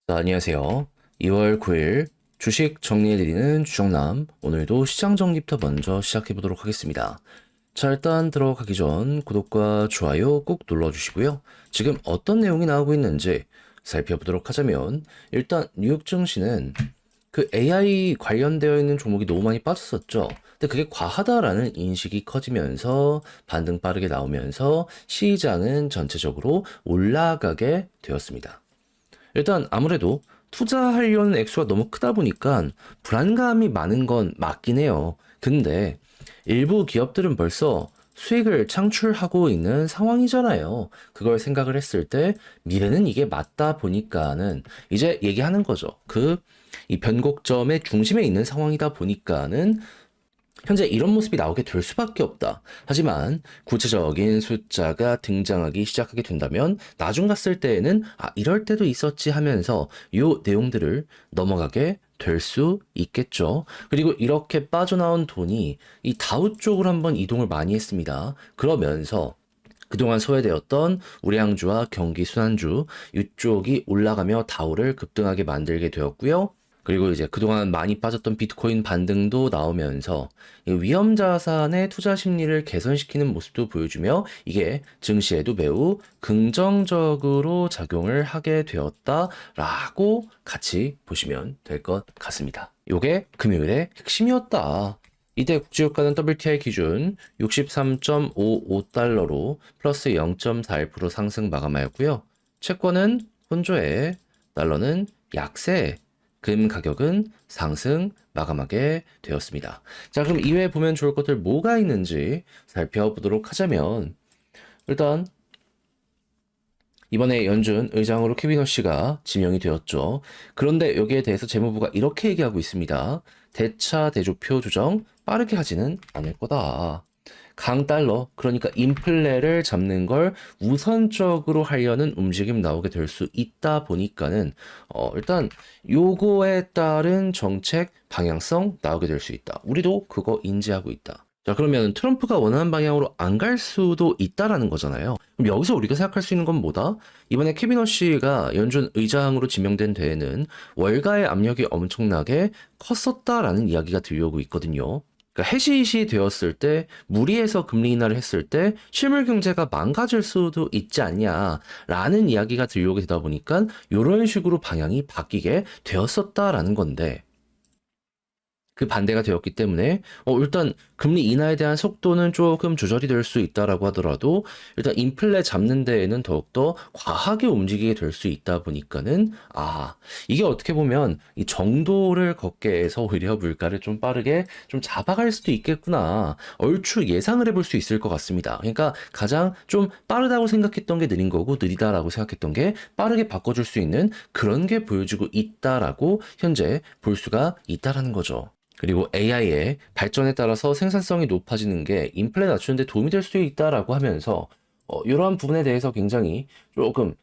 자, 안녕하세요. 2월 9일 주식 정리해드리는 주정남. 오늘도 시장 정리부터 먼저 시작해보도록 하겠습니다. 자, 일단 들어가기 전 구독과 좋아요 꼭 눌러주시고요. 지금 어떤 내용이 나오고 있는지 살펴보도록 하자면, 일단 뉴욕 증시는 그 AI 관련되어 있는 종목이 너무 많이 빠졌었죠. 근데 그게 과하다라는 인식이 커지면서 반등 빠르게 나오면서 시장은 전체적으로 올라가게 되었습니다. 일단 아무래도 투자하려는 액수가 너무 크다 보니까 불안감이 많은 건 맞긴 해요. 근데 일부 기업들은 벌써 수익을 창출하고 있는 상황이잖아요. 그걸 생각을 했을 때 미래는 이게 맞다 보니까는 이제 얘기하는 거죠. 이 변곡점의 중심에 있는 상황이다 보니까는 현재 이런 모습이 나오게 될 수밖에 없다. 하지만 구체적인 숫자가 등장하기 시작하게 된다면 나중 갔을 때에는 이럴 때도 있었지 하면서 요 내용들을 넘어가게 될 수 있겠죠. 그리고 이렇게 빠져나온 돈이 이 다우 쪽으로 한번 이동을 많이 했습니다. 그러면서 그동안 소외되었던 우량주와 경기 순환주 이쪽이 올라가며 다우를 급등하게 만들게 되었고요. 그리고 이제 그동안 많이 빠졌던 비트코인 반등도 나오면서 이 위험 자산의 투자 심리를 개선시키는 모습도 보여주며 이게 증시에도 매우 긍정적으로 작용을 하게 되었다라고 같이 보시면 될 것 같습니다. 요게 금요일의 핵심이었다. 이때 국제유가는 WTI 기준 63.55달러로 플러스 0.41% 상승 마감하였고요. 채권은 혼조에, 달러는 약세, 금 가격은 상승 마감하게 되었습니다. 자, 그럼 이외에 보면 좋을 것들 뭐가 있는지 살펴보도록 하자면, 일단 이번에 연준 의장으로 케빈 허씨가 지명이 되었죠. 그런데 여기에 대해서 재무부가 이렇게 얘기하고 있습니다. 대차 대조표 조정 빠르게 하지는 않을 거다. 강달러, 그러니까 인플레를 잡는 걸 우선적으로 하려는 움직임 나오게 될 수 있다 보니까는 일단 요거에 따른 정책 방향성 나오게 될 수 있다. 우리도 그거 인지하고 있다. 자, 그러면 트럼프가 원하는 방향으로 안 갈 수도 있다라는 거잖아요. 그럼 여기서 우리가 생각할 수 있는 건 뭐다? 이번에 케빈 허씨가 연준 의장으로 지명된 데에는 월가의 압력이 엄청나게 컸었다라는 이야기가 들려오고 있거든요. 그러니까 해시시 되었을 때 무리해서 금리 인하를 했을 때 실물 경제가 망가질 수도 있지 않냐라는 이야기가 들려오게 되다 보니까 이런 식으로 방향이 바뀌게 되었었다라는 건데 그 반대가 되었기 때문에 일단 금리 인하에 대한 속도는 조금 조절이 될 수 있다라고 하더라도 일단 인플레 잡는 데에는 더욱더 과하게 움직이게 될 수 있다 보니까는 이게 어떻게 보면 이 정도를 걷게 해서 오히려 물가를 좀 빠르게 좀 잡아갈 수도 있겠구나. 얼추 예상을 해볼 수 있을 것 같습니다. 그러니까 가장 좀 빠르다고 생각했던 게 느린 거고 느리다라고 생각했던 게 빠르게 바꿔줄 수 있는 그런 게 보여주고 있다라고 현재 볼 수가 있다라는 거죠. 그리고 AI의 발전에 따라서 생산성이 높아지는 게 인플레 낮추는 데 도움이 될 수 있다라고 하면서 이러한 부분에 대해서 굉장히 조금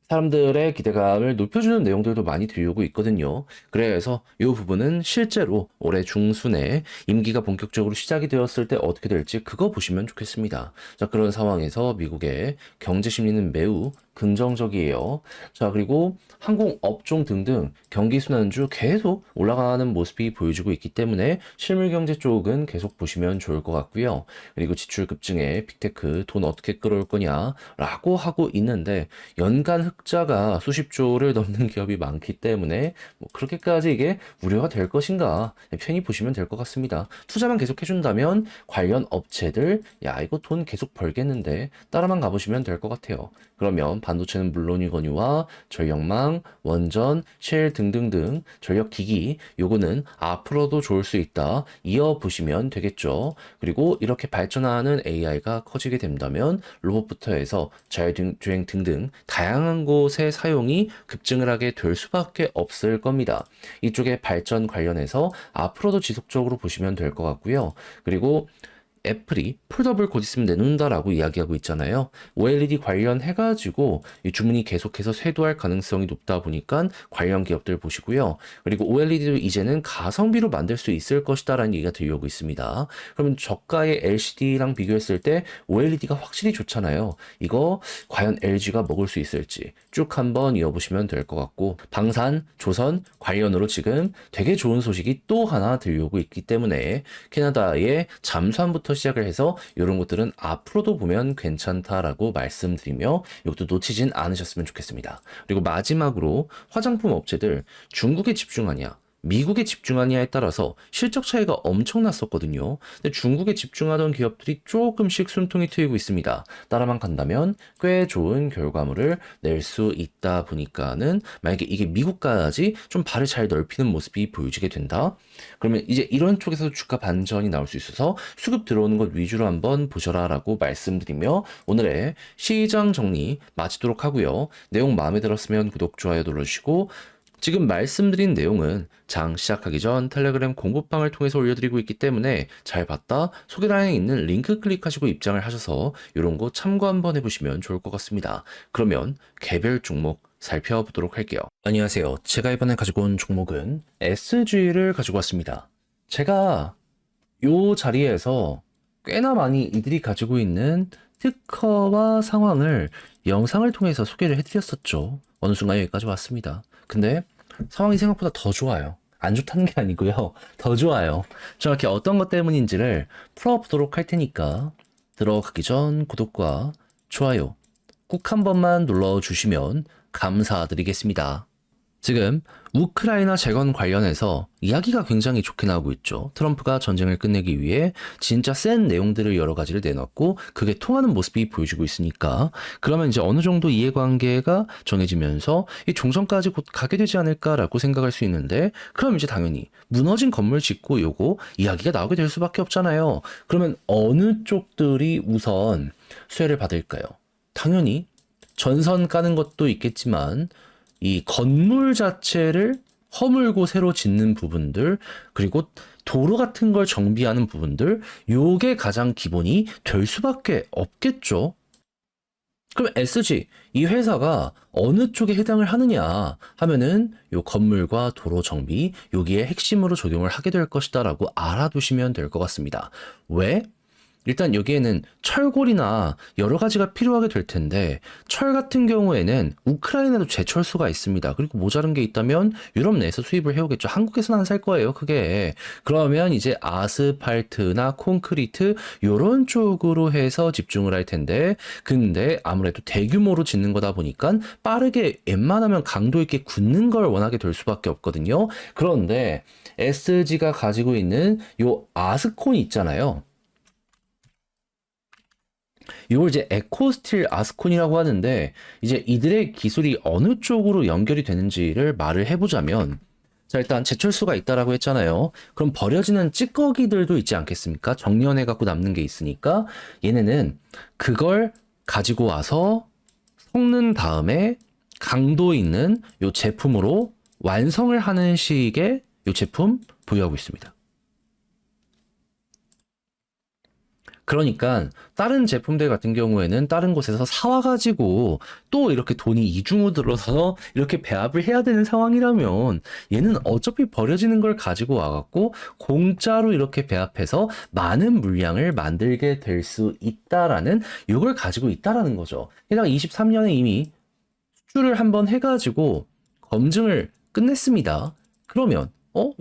사람들의 기대감을 높여주는 내용들도 많이 들려오고 있거든요. 그래서 이 부분은 실제로 올해 중순에 임기가 본격적으로 시작이 되었을 때 어떻게 될지 그거 보시면 좋겠습니다. 자, 그런 상황에서 미국의 경제 심리는 매우 긍정적이에요. 자, 그리고 항공업종 등등 경기순환주 계속 올라가는 모습이 보여주고 있기 때문에 실물경제 쪽은 계속 보시면 좋을 것 같고요. 그리고 지출 급증에 빅테크 돈 어떻게 끌어올 거냐라고 하고 있는데 연간 흑자가 수십조를 넘는 기업이 많기 때문에 뭐 그렇게까지 이게 우려가 될 것인가 편히 보시면 될 것 같습니다. 투자만 계속 해준다면 관련 업체들 이거 돈 계속 벌겠는데 따라만 가보시면 될 것 같아요. 그러면 반도체는 물론이거니와 전력망, 원전, 쉘 등등등 전력기기 요거는 앞으로도 좋을 수 있다. 이어보시면 되겠죠. 그리고 이렇게 발전하는 AI가 커지게 된다면 로봇부터 해서 자율주행 등등 다양한 곳의 사용이 급증을 하게 될 수밖에 없을 겁니다. 이쪽의 발전 관련해서 앞으로도 지속적으로 보시면 될 것 같고요. 그리고 애플이 폴더블 곧 있으면 내놓는다라고 이야기하고 있잖아요. OLED 관련해가지고 이 주문이 계속해서 쇄도할 가능성이 높다 보니까 관련 기업들 보시고요. 그리고 OLED도 이제는 가성비로 만들 수 있을 것이다라는 얘기가 들려오고 있습니다. 그러면 저가의 LCD랑 비교했을 때 OLED가 확실히 좋잖아요. 이거 과연 LG가 먹을 수 있을지 쭉 한번 이어보시면 될 것 같고, 방산, 조선 관련으로 지금 되게 좋은 소식이 또 하나 들려오고 있기 때문에 캐나다의 잠수함부터 시작을 해서 이런 것들은 앞으로도 보면 괜찮다라고 말씀드리며 이것도 놓치진 않으셨으면 좋겠습니다. 그리고 마지막으로 화장품 업체들 중국에 집중하냐 미국에 집중하냐에 따라서 실적 차이가 엄청났었거든요. 근데 중국에 집중하던 기업들이 조금씩 숨통이 트이고 있습니다. 따라만 간다면 꽤 좋은 결과물을 낼 수 있다 보니까는, 만약에 이게 미국까지 좀 발을 잘 넓히는 모습이 보여지게 된다, 그러면 이제 이런 쪽에서 주가 반전이 나올 수 있어서 수급 들어오는 것 위주로 한번 보셔라 라고 말씀드리며 오늘의 시장 정리 마치도록 하고요. 내용 마음에 들었으면 구독, 좋아요 눌러주시고, 지금 말씀드린 내용은 장 시작하기 전 텔레그램 공부방을 통해서 올려드리고 있기 때문에 잘 봤다 소개란에 있는 링크 클릭하시고 입장을 하셔서 이런 거 참고 한번 해보시면 좋을 것 같습니다. 그러면 개별 종목 살펴보도록 할게요. 안녕하세요. 제가 이번에 가지고 온 종목은 SG를 가지고 왔습니다. 제가 이 자리에서 꽤나 많이 이들이 가지고 있는 특허와 상황을 영상을 통해서 소개를 해드렸었죠. 어느 순간 여기까지 왔습니다. 근데 상황이 생각보다 더 좋아요. 안 좋다는 게 아니고요. 더 좋아요. 정확히 어떤 것 때문인지를 풀어보도록 할 테니까 들어가기 전 구독과 좋아요 꼭 한 번만 눌러주시면 감사드리겠습니다. 지금 우크라이나 재건 관련해서 이야기가 굉장히 좋게 나오고 있죠. 트럼프가 전쟁을 끝내기 위해 진짜 센 내용들을 여러 가지를 내놨고 그게 통하는 모습이 보여지고 있으니까, 그러면 이제 어느 정도 이해관계가 정해지면서 이 종전까지 곧 가게 되지 않을까라고 생각할 수 있는데, 그럼 이제 당연히 무너진 건물 짓고 요거 이야기가 나오게 될 수밖에 없잖아요. 그러면 어느 쪽들이 우선 수혜를 받을까요? 당연히 전선 까는 것도 있겠지만 이 건물 자체를 허물고 새로 짓는 부분들, 그리고 도로 같은 걸 정비하는 부분들, 요게 가장 기본이 될 수밖에 없겠죠. 그럼 SG, 이 회사가 어느 쪽에 해당을 하느냐 하면은 요 건물과 도로 정비, 여기에 핵심으로 적용을 하게 될 것이다라고 알아두시면 될 것 같습니다. 왜? 일단 여기에는 철골이나 여러 가지가 필요하게 될 텐데, 철 같은 경우에는 우크라이나도 제철소가 있습니다. 그리고 모자른 게 있다면 유럽 내에서 수입을 해오겠죠. 한국에서는 안 살 거예요, 그게. 그러면 이제 아스팔트나 콘크리트 요런 쪽으로 해서 집중을 할 텐데, 근데 아무래도 대규모로 짓는 거다 보니까 빠르게 웬만하면 강도 있게 굳는 걸 원하게 될 수밖에 없거든요. 그런데 SG가 가지고 있는 요 아스콘 있잖아요. 이걸 이제 에코스틸 아스콘이라고 하는데, 이제 이들의 기술이 어느 쪽으로 연결이 되는지를 말을 해보자면, 자, 일단 제철소가 있다라고 했잖아요. 그럼 버려지는 찌꺼기들도 있지 않겠습니까? 정리해 갖고 남는 게 있으니까 얘네는 그걸 가지고 와서 섞는 다음에 강도 있는 요 제품으로 완성을 하는 식의 요 제품 보유하고 있습니다. 그러니까 다른 제품들 같은 경우에는 다른 곳에서 사와가지고 또 이렇게 돈이 이중으로 들어서 이렇게 배합을 해야 되는 상황이라면, 얘는 어차피 버려지는 걸 가지고 와갖고 공짜로 이렇게 배합해서 많은 물량을 만들게 될 수 있다라는, 이걸 가지고 있다라는 거죠. 게다가 23년에 이미 수출을 한번 해가지고 검증을 끝냈습니다. 그러면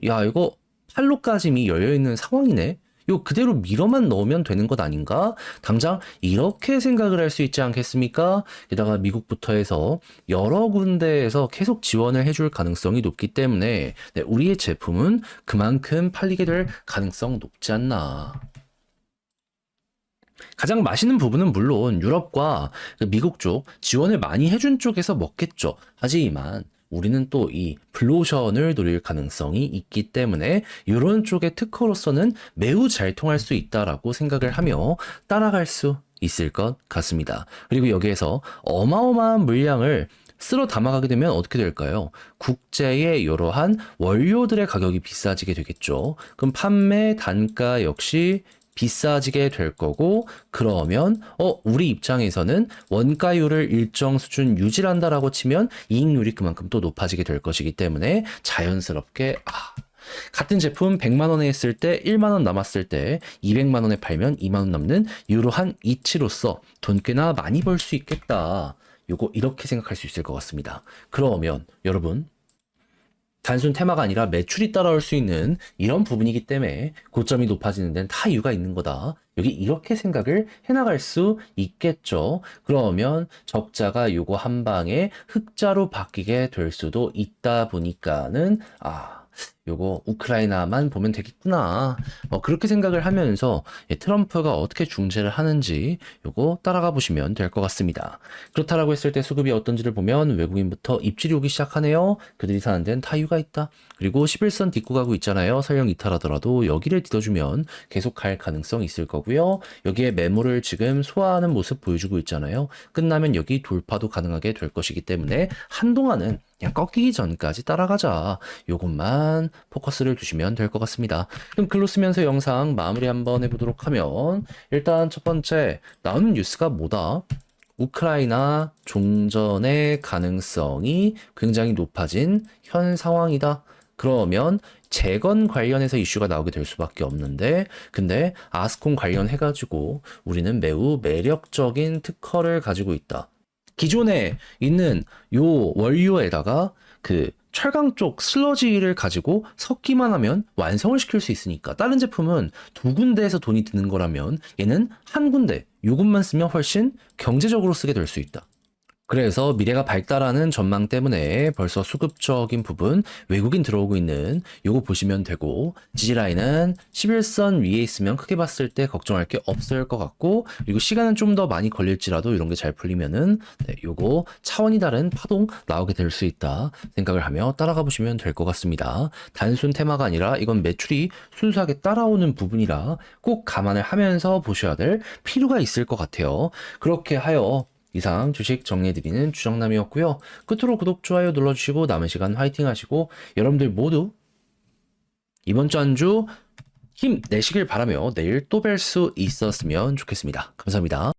야, 이거 판로까지 이미 열려있는 상황이네. 요 그대로 밀어만 넣으면 되는 것 아닌가? 당장 이렇게 생각을 할 수 있지 않겠습니까? 게다가 미국부터 해서 여러 군데에서 계속 지원을 해줄 가능성이 높기 때문에 네, 우리의 제품은 그만큼 팔리게 될 가능성 높지 않나. 가장 맛있는 부분은 물론 유럽과 미국 쪽 지원을 많이 해준 쪽에서 먹겠죠. 하지만 우리는 또 이 블루오션을 노릴 가능성이 있기 때문에 이런 쪽의 특허로서는 매우 잘 통할 수 있다라고 생각을 하며 따라갈 수 있을 것 같습니다. 그리고 여기에서 어마어마한 물량을 쓸어 담아가게 되면 어떻게 될까요? 국제의 이러한 원료들의 가격이 비싸지게 되겠죠. 그럼 판매 단가 역시 비싸지게 될 거고, 그러면 우리 입장에서는 원가율을 일정 수준 유지한다라고 치면 이익률이 그만큼 또 높아지게 될 것이기 때문에 자연스럽게 같은 제품 100만 원에 했을 때 1만 원 남았을 때 200만 원에 팔면 2만 원 남는 이러한 이치로서 돈 꽤나 많이 벌 수 있겠다. 요거 이렇게 생각할 수 있을 것 같습니다. 그러면 여러분, 단순 테마가 아니라 매출이 따라올 수 있는 이런 부분이기 때문에 고점이 높아지는 데는 다 이유가 있는 거다. 여기 이렇게 생각을 해나갈 수 있겠죠. 그러면 적자가 요거 한 방에 흑자로 바뀌게 될 수도 있다 보니까는 요거 우크라이나만 보면 되겠구나. 그렇게 생각을 하면서 트럼프가 어떻게 중재를 하는지 요거 따라가 보시면 될 것 같습니다. 그렇다라고 했을 때 수급이 어떤지를 보면 외국인부터 입질이 오기 시작하네요. 그들이 사는 데는 다 이유가 있다. 그리고 11선 딛고 가고 있잖아요. 설령 이탈하더라도 여기를 딛어주면 계속 갈 가능성이 있을 거고요. 여기에 매물을 지금 소화하는 모습 보여주고 있잖아요. 끝나면 여기 돌파도 가능하게 될 것이기 때문에 한동안은 그냥 꺾이기 전까지 따라가자. 요것만 포커스를 두시면 될 것 같습니다. 그럼 글로 쓰면서 영상 마무리 한번 해보도록 하면 일단 첫 번째 나오는 뉴스가 뭐다? 우크라이나 종전의 가능성이 굉장히 높아진 현 상황이다. 그러면 재건 관련해서 이슈가 나오게 될 수밖에 없는데 근데 아스콘 관련해가지고 우리는 매우 매력적인 특허를 가지고 있다. 기존에 있는 요 원료에다가 그 철강 쪽 슬러지를 가지고 섞기만 하면 완성을 시킬 수 있으니까 다른 제품은 두 군데에서 돈이 드는 거라면 얘는 한 군데 요것만 쓰면 훨씬 경제적으로 쓰게 될 수 있다. 그래서 미래가 밝다라는 전망 때문에 벌써 수급적인 부분 외국인 들어오고 있는 요거 보시면 되고 지지라인은 11선 위에 있으면 크게 봤을 때 걱정할 게 없을 것 같고 그리고 시간은 좀 더 많이 걸릴지라도 이런 게 잘 풀리면은 요거 차원이 다른 파동 나오게 될 수 있다 생각을 하며 따라가 보시면 될 것 같습니다. 단순 테마가 아니라 이건 매출이 순수하게 따라오는 부분이라 꼭 감안을 하면서 보셔야 될 필요가 있을 것 같아요. 그렇게 하여 이상 주식 정리해드리는 주정남이었고요. 끝으로 구독, 좋아요 눌러주시고 남은 시간 화이팅 하시고 여러분들 모두 이번 주 한 주 힘내시길 바라며 내일 또 뵐 수 있었으면 좋겠습니다. 감사합니다.